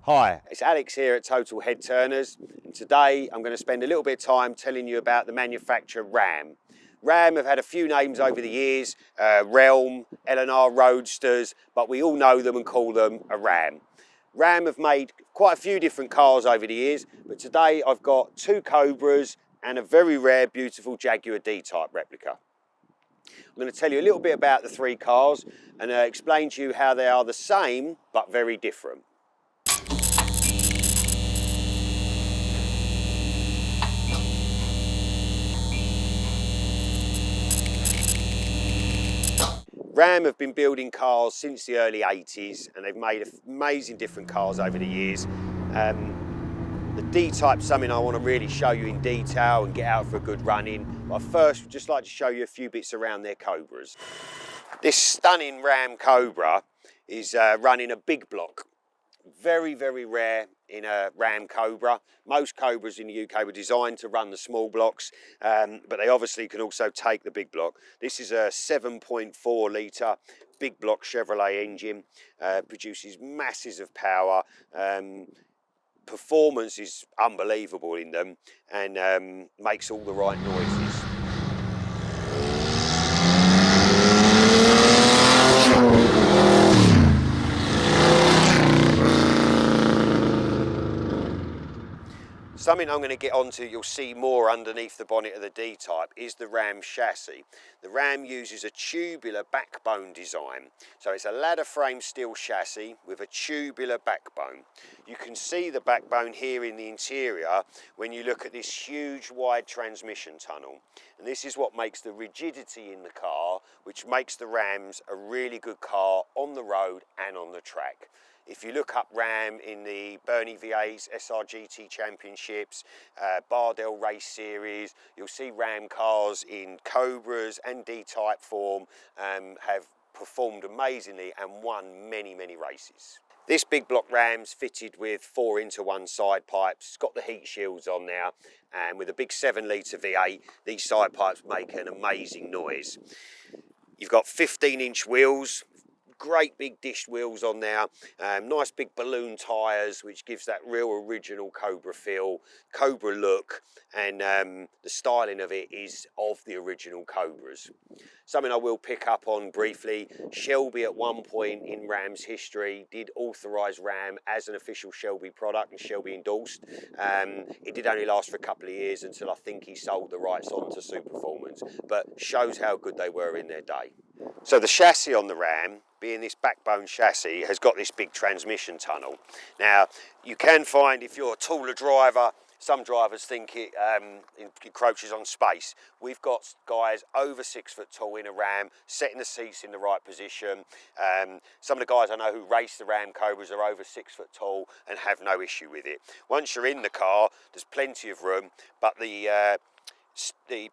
Hi, it's Alex here at TotalHeadturners, and today I'm going to spend a little bit of time telling you about the manufacturer RAM. RAM have had a few names over the years, Realm, L&R Roadsters, but we all know them and call them a RAM. RAM have made quite a few different cars over the years, but today I've got two Cobras and a very rare, beautiful Jaguar D-type replica. I'm going to tell you a little bit about the three cars and explain to you how they are the same but very different. RAM have been building cars since the early 80s and they've made amazing different cars over the years. The D-type's something I want to really show you in detail and get out for a good run-in. But first, I'd just like to show you a few bits around their Cobras. This stunning RAM Cobra is running a big block. Very, very rare in a RAM Cobra. Most Cobras in the UK were designed to run the small blocks, but they obviously can also take the big block. This is a 7.4 litre big block Chevrolet engine, produces masses of power. Performance is unbelievable in them and makes all the right noises. Something I'm going to get onto, you'll see more underneath the bonnet of the D-type, is the RAM chassis. The RAM uses a tubular backbone design. So it's a ladder frame steel chassis with a tubular backbone. You can see the backbone here in the interior when you look at this huge wide transmission tunnel. And this is what makes the rigidity in the car, which makes the Rams a really good car on the road and on the track. If you look up RAM in the Bernie V8's SRGT Championships, Bardell Race Series, you'll see RAM cars in Cobras and D-type form have performed amazingly and won many, many races. This big block Ram's fitted with 4-into-1 side pipes. It's got the heat shields on now, and with a big 7-litre V8, these side pipes make an amazing noise. You've got 15-inch wheels. Great big dished wheels on there, nice big balloon tyres, which gives that real original Cobra feel, Cobra look, and the styling of it is of the original Cobras. Something I will pick up on briefly, Shelby at one point in Ram's history did authorise RAM as an official Shelby product and Shelby endorsed. It did only last for a couple of years until I think he sold the rights on to Superformance, but shows how good they were in their day. So the chassis on the Ram, being this backbone chassis, has got this big transmission tunnel. Now, you can find, if you're a taller driver, some drivers think it encroaches on space. We've got guys over 6 foot tall in a Ram, setting the seats in the right position. Some of the guys I know who race the Ram Cobras are over 6 foot tall and have no issue with it. Once you're in the car, there's plenty of room, but the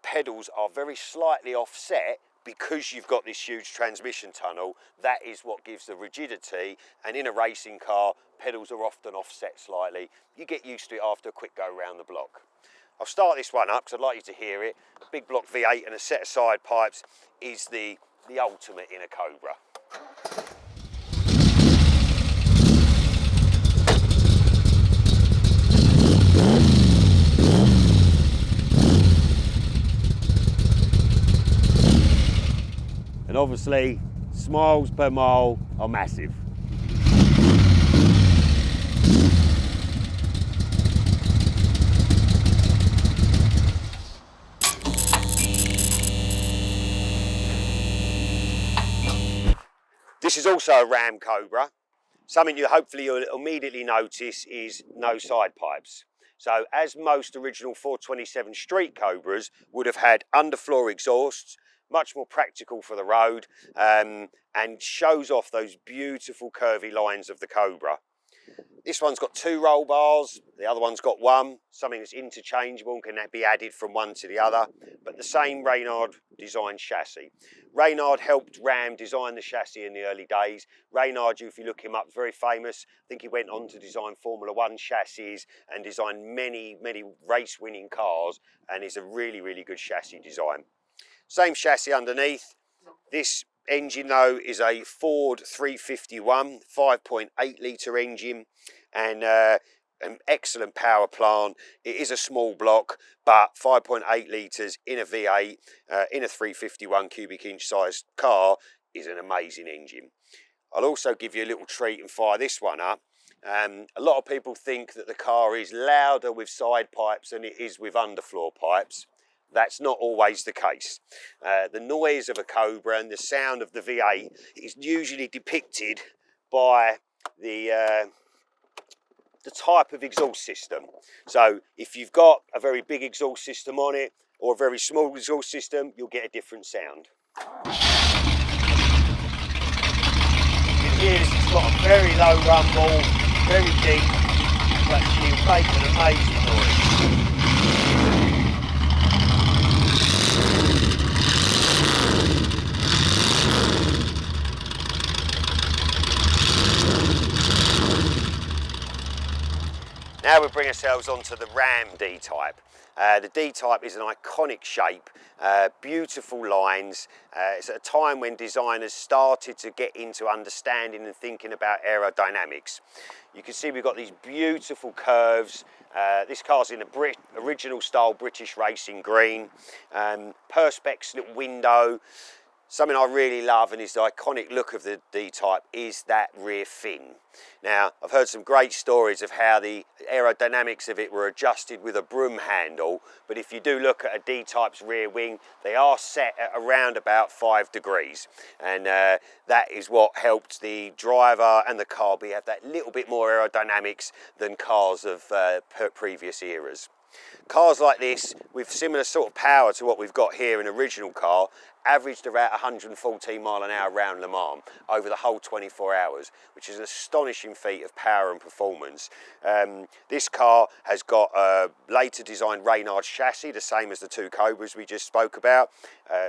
pedals are very slightly offset. Because you've got this huge transmission tunnel, that is what gives the rigidity, and in a racing car, pedals are often offset slightly. You get used to it after a quick go around the block. I'll start this one up because I'd like you to hear it. A big block V8 and a set of side pipes is the ultimate in a Cobra. And obviously, smiles per mile are massive. This is also a Ram Cobra. Something you'll immediately notice is no side pipes. So as most original 427 Street Cobras would have had underfloor exhausts, much more practical for the road, and shows off those beautiful curvy lines of the Cobra. This one's got 2 roll bars, the other one's got 1, something that's interchangeable and can be added from one to the other, but the same Reynard designed chassis. Reynard helped Ram design the chassis in the early days. Reynard, if you look him up, very famous. I think he went on to design Formula 1 chassis and design many, many race-winning cars, and is a really, really good chassis design. Same chassis underneath. This engine though is a Ford 351 5.8 litre engine. and an excellent power plant. It is a small block, but 5.8 litres in a V8 in a 351 cubic inch sized car is an amazing engine. I'll also give you a little treat and fire this one up. A lot of people think that the car is louder with side pipes than it is with underfloor pipes. That's not always the case. The noise of a Cobra and the sound of the V8 is usually depicted by the type of exhaust system. So if you've got a very big exhaust system on it or a very small exhaust system, you'll get a different sound. You can hear this, it's got a very low rumble, very deep, but you'll make an amazing noise. Now we bring ourselves onto the RAM D-type. The D-type is an iconic shape, beautiful lines. It's at a time when designers started to get into understanding and thinking about aerodynamics. You can see we've got these beautiful curves. This car's in a original style British racing green. Perspex little window. Something I really love and is the iconic look of the D-type is that rear fin. Now, I've heard some great stories of how the aerodynamics of it were adjusted with a broom handle, but if you do look at a D-type's rear wing, they are set at around about 5 degrees. And that is what helped the driver and the car have that little bit more aerodynamics than cars of previous eras. Cars like this, with similar sort of power to what we've got here in an original car, averaged about 114 mile an hour round Le Mans over the whole 24 hours, which is an astonishing feat of power and performance. This car has got a later designed Reynard chassis, the same as the two Cobras we just spoke about.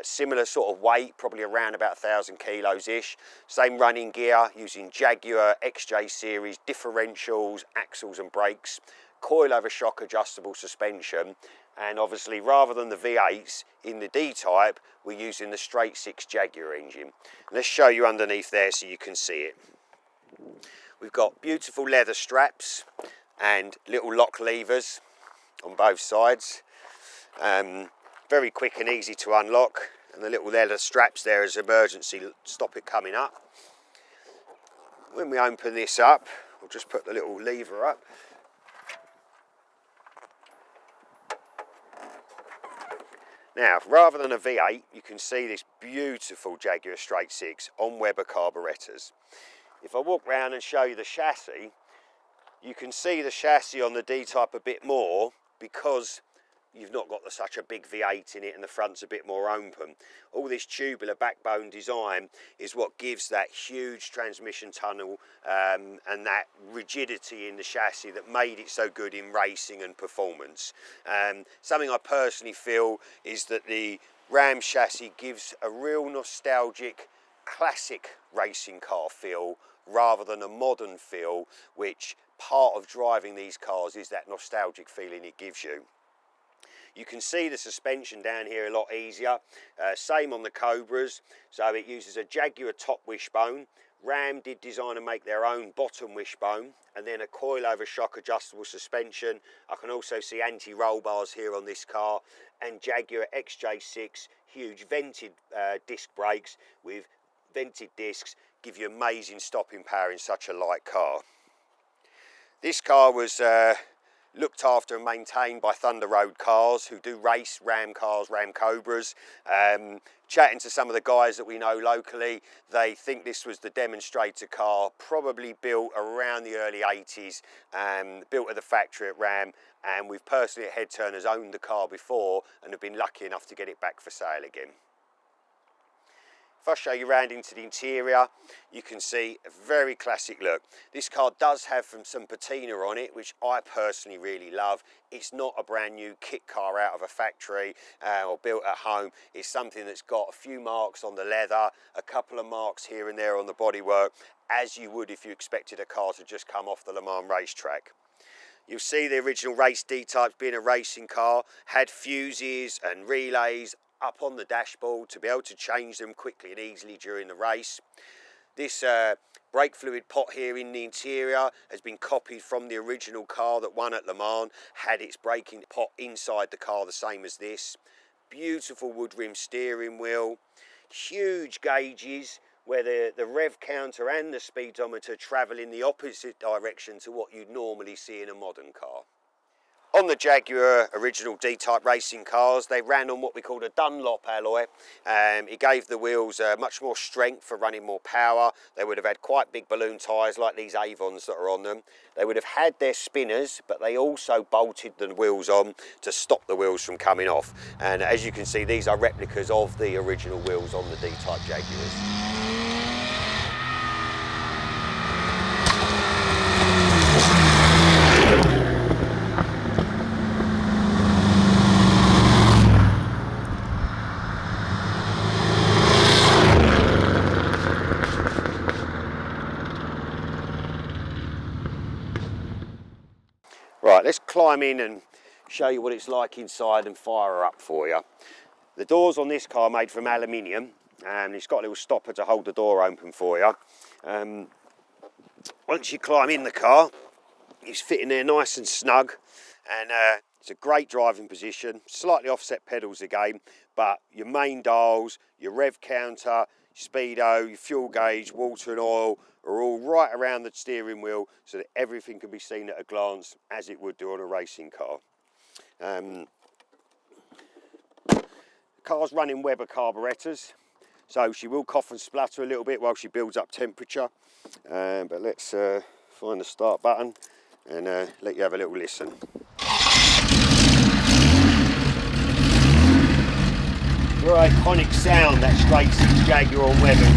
Similar sort of weight, probably around about 1,000 kilos-ish. Same running gear, using Jaguar XJ series differentials, axles and brakes. Coilover shock adjustable suspension, and obviously rather than the V8s in the D-type, we're using the straight 6 Jaguar engine. Let's show you underneath there so you can see it. We've got beautiful leather straps and little lock levers on both sides. Very quick and easy to unlock, and the little leather straps there as emergency stop it coming up. When we open this up, we'll just put the little lever up. Now, rather than a V8, you can see this beautiful Jaguar straight 6 on Weber carburettors. If I walk round and show you the chassis, you can see the chassis on the D-type a bit more because you've not got such a big V8 in it and the front's a bit more open. All this tubular backbone design is what gives that huge transmission tunnel and that rigidity in the chassis that made it so good in racing and performance. Something I personally feel is that the Ram chassis gives a real nostalgic classic racing car feel rather than a modern feel, which part of driving these cars is that nostalgic feeling it gives you. You can see the suspension down here a lot easier. Same on the Cobras. So it uses a Jaguar top wishbone. Ram did design and make their own bottom wishbone, and then a coilover shock adjustable suspension. I can also see anti-roll bars here on this car, and Jaguar XJ6 huge vented disc brakes with vented discs give you amazing stopping power in such a light car. This car was looked after and maintained by Thunder Road Cars, who do race Ram cars, Ram Cobras. Chatting to some of the guys that we know locally, they think this was the demonstrator car, probably built around the early 80s, built at the factory at Ram, and we've personally at Head Turners owned the car before and have been lucky enough to get it back for sale again. If I show you around into the interior, you can see a very classic look. This car does have some patina on it, which I personally really love. It's not a brand new kit car out of a factory or built at home. It's something that's got a few marks on the leather, a couple of marks here and there on the bodywork, as you would if you expected a car to just come off the Le Mans racetrack. You'll see the original race D-type being a racing car, had fuses and relays up on the dashboard to be able to change them quickly and easily during the race. This brake fluid pot here in the interior has been copied from the original car that won at Le Mans, had its braking pot inside the car the same as this. Beautiful wood rim steering wheel, huge gauges where the rev counter and the speedometer travel in the opposite direction to what you'd normally see in a modern car. On the Jaguar original D-type racing cars, they ran on what we called a Dunlop alloy. It gave the wheels much more strength for running more power. They would have had quite big balloon tyres like these Avons that are on them. They would have had their spinners, but they also bolted the wheels on to stop the wheels from coming off. And as you can see, these are replicas of the original wheels on the D-type Jaguars. Right, let's climb in and show you what it's like inside and fire her up for you. The doors on this car are made from aluminium, and it's got a little stopper to hold the door open for you. Once you climb in the car, it's fitting there nice and snug, and it's a great driving position. Slightly offset pedals again, but your main dials, your rev counter, speedo, your fuel gauge, water and oil are all right around the steering wheel so that everything can be seen at a glance as it would do on a racing car. The car's running Weber carburetors, so she will cough and splutter a little bit while she builds up temperature. But let's find the start button and let you have a little listen. Your iconic sound, that straight six Jaguar on Webers.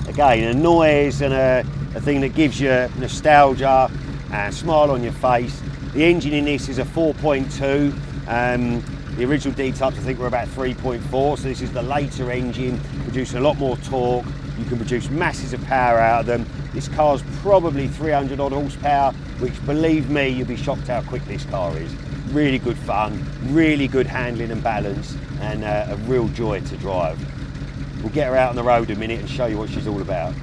Again, a noise and a thing that gives you nostalgia and a smile on your face. The engine in this is a 4.2. The original D-types I think were about 3.4, so this is the later engine, producing a lot more torque. You can produce masses of power out of them. This car's probably 300 odd horsepower, which, believe me, you'll be shocked how quick this car is. Really good fun, really good handling and balance, and a real joy to drive. We'll get her out on the road in a minute and show you what she's all about.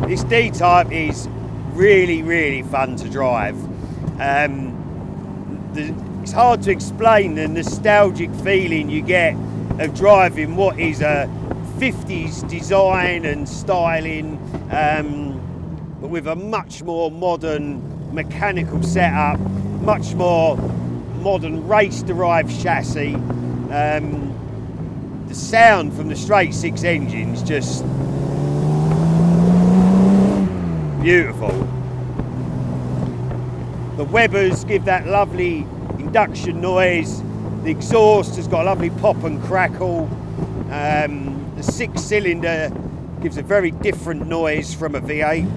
This D-type is really, really fun to drive. It's hard to explain the nostalgic feeling you get of driving what is a 50s design and styling, but with a much more modern mechanical setup, much more modern race-derived chassis. The sound from the straight six engines just beautiful. The Webers give that lovely induction noise. The exhaust has got a lovely pop and crackle. The six cylinder gives a very different noise from a V8.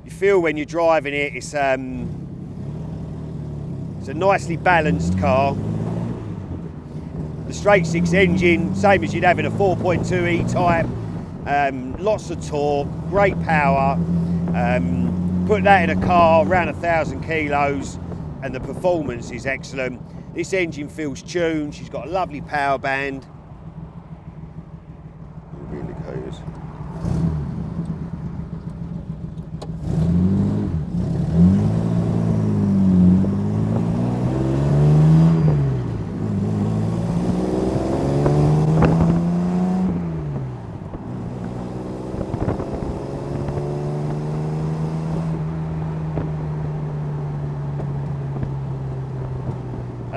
You feel when you're driving it, it's a nicely balanced car. The straight six engine, same as you'd have in a 4.2 E-type. Lots of torque, great power. Put that in a car around 1,000 kilos and the performance is excellent. This engine feels tuned, she's got a lovely power band. Indicators.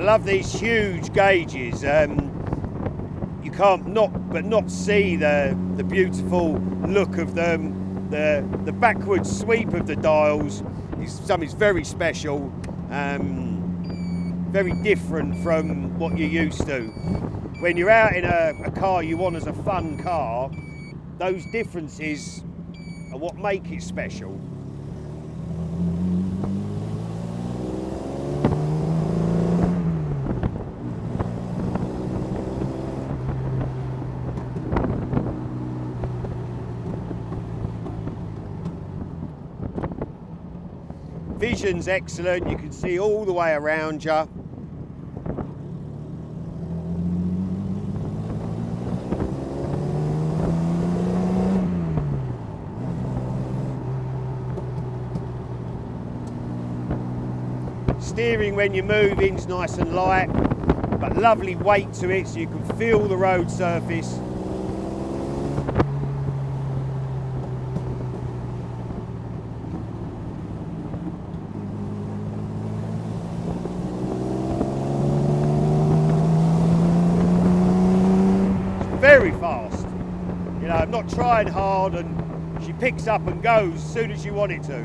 love these huge gauges. You can't not see the beautiful look of them. The backward sweep of the dials is something very special, very different from what you're used to. When you're out in a car you want as a fun car, those differences are what make it special. Vision's excellent, you can see all the way around you. Steering when you're moving is nice and light, but lovely weight to it so you can feel the road surface. Very fast, you know, I'm not trying hard, and she picks up and goes as soon as you want it to.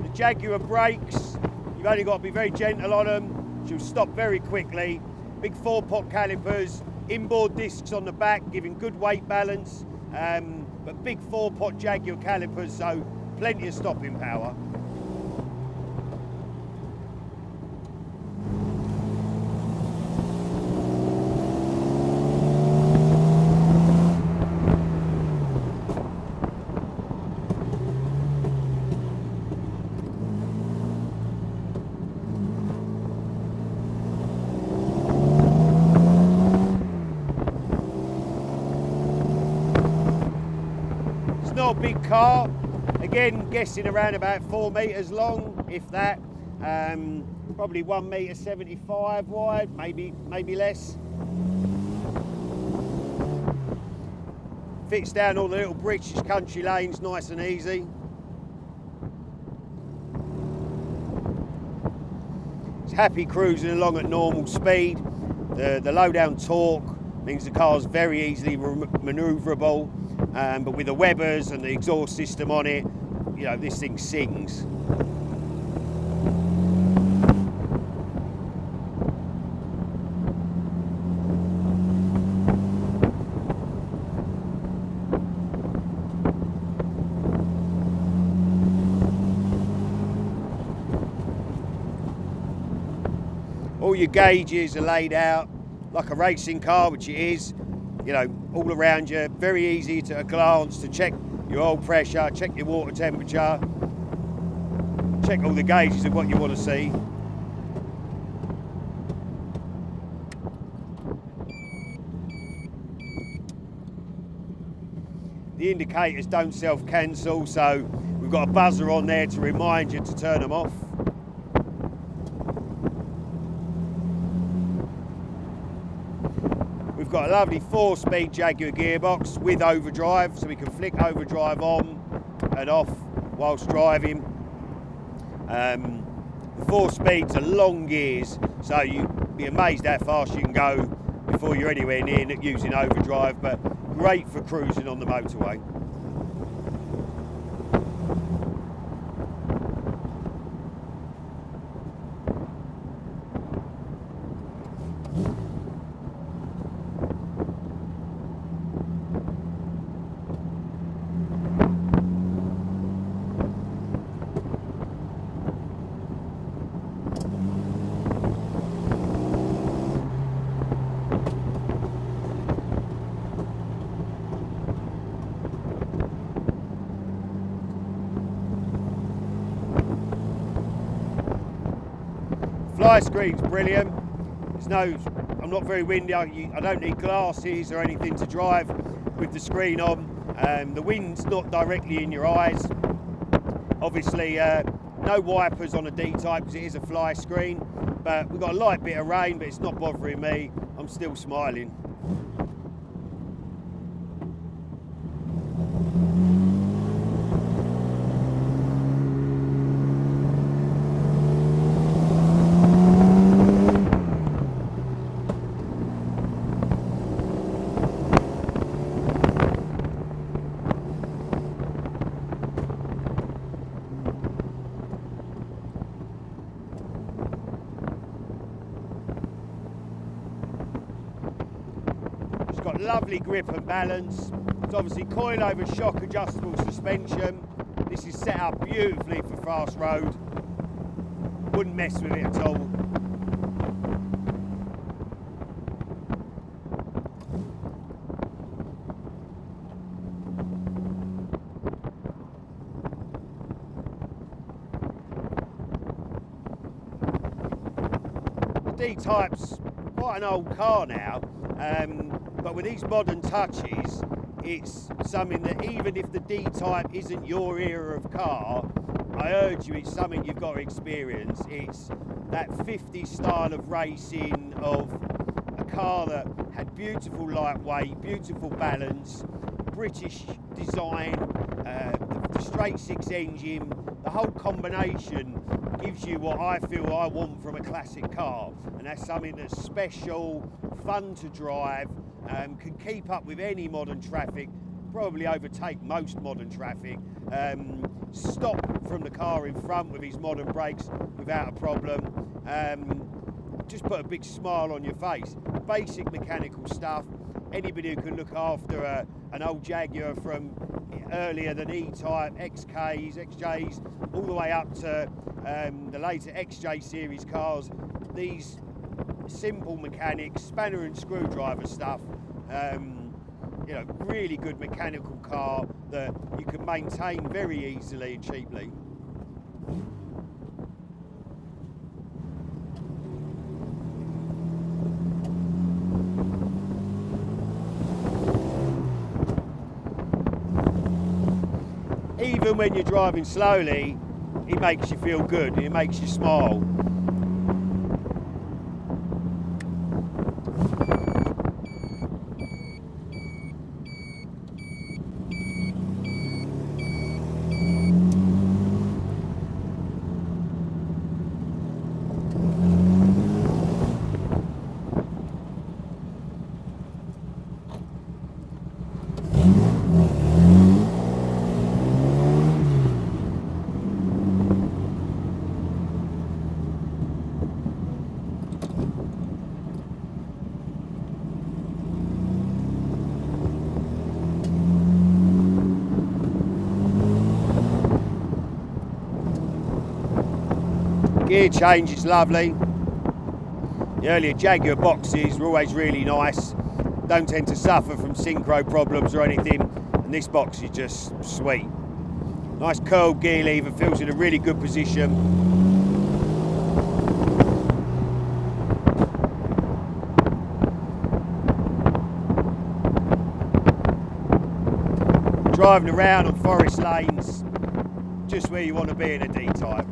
The Jaguar brakes, you've only got to be very gentle on them, she'll stop very quickly. Big 4-pot calipers, inboard discs on the back giving good weight balance, but big 4-pot Jaguar calipers, so plenty of stopping power. Not a big car, again guessing around about 4 metres long, if that, probably 1.75 metre wide, maybe less. Fits down all the little British country lanes nice and easy. It's happy cruising along at normal speed. The low down torque means the car's very easily manoeuvrable. But with the Webers and the exhaust system on it, you know, this thing sings. All your gauges are laid out like a racing car, which it is. You know, all around you, very easy to a glance to check your oil pressure, check your water temperature, check all the gauges of what you want to see. The indicators don't self-cancel, so we've got a buzzer on there to remind you to turn them off. We've got a lovely 4-speed Jaguar gearbox with overdrive, so we can flick overdrive on and off whilst driving. The 4 speeds are long gears, so you'd be amazed how fast you can go before you're anywhere near using overdrive, but great for cruising on the motorway. Fly screen's brilliant. I'm not very windy. I don't need glasses or anything to drive with the screen on. The wind's not directly in your eyes. Obviously, no wipers on a D-type because it is a fly screen. But we've got a light bit of rain, but it's not bothering me. I'm still smiling. lovely grip and balance. It's obviously coil-over shock adjustable suspension. This is set up beautifully for fast road. Wouldn't mess with it at all. The D-type's quite an old car now, but with these modern touches, it's something that even if the D-type isn't your era of car, I urge you, it's something you've got to experience. It's that 50s style of racing, of a car that had beautiful lightweight, beautiful balance, British design, the straight six engine, the whole combination gives you what I feel I want from a classic car, and that's something that's special, fun to drive, can keep up with any modern traffic, probably overtake most modern traffic, stop from the car in front with his modern brakes without a problem, just put a big smile on your face. Basic mechanical stuff. Anybody who can look after an old Jaguar from earlier than E-type, XKs, XJs, all the way up to the later XJ series cars, these simple mechanics, spanner and screwdriver stuff, you know, really good mechanical car that you can maintain very easily and cheaply. Even when you're driving slowly, it makes you feel good and it makes you smile. Gear change is lovely. The earlier Jaguar boxes were always really nice. Don't tend to suffer from synchro problems or anything, and this box is just sweet. Nice curled gear lever, feels in a really good position. Driving around on forest lanes, just where you want to be in a D-type.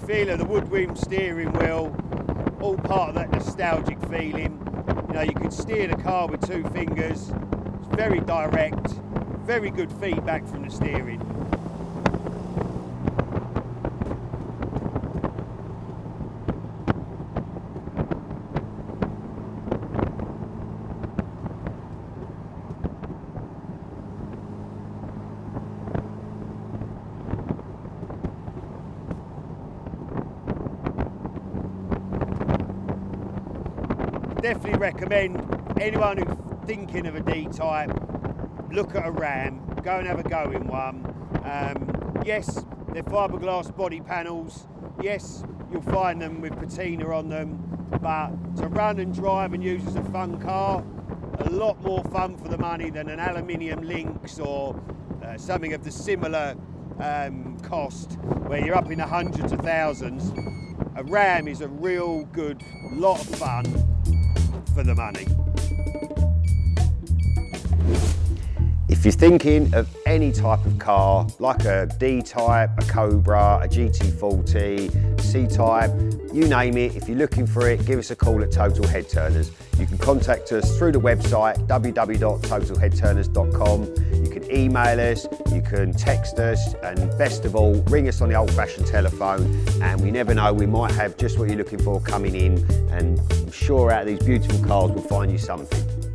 Feel of the woodwind steering wheel, all part of that nostalgic feeling. You know, you can steer the car with 2 fingers. It's very direct, very good feedback from the steering. Definitely recommend anyone who's thinking of a D-type, look at a Ram, go and have a go in one. Yes, they're fiberglass body panels. Yes, you'll find them with patina on them, but to run and drive and use as a fun car, a lot more fun for the money than an aluminium Lynx or something of the similar cost, where you're up in the hundreds of thousands. A Ram is a real good lot of fun for the money. If you're thinking of any type of car, like a D-type, a Cobra, a GT40, C-type, you name it, if you're looking for it, give us a call at Total Head Turners. You can contact us through the website www.totalheadturners.com. You can can email us, you can text us, and best of all, ring us on the old-fashioned telephone, and we never know, we might have just what you're looking for coming in, and I'm sure out of these beautiful cars we'll find you something.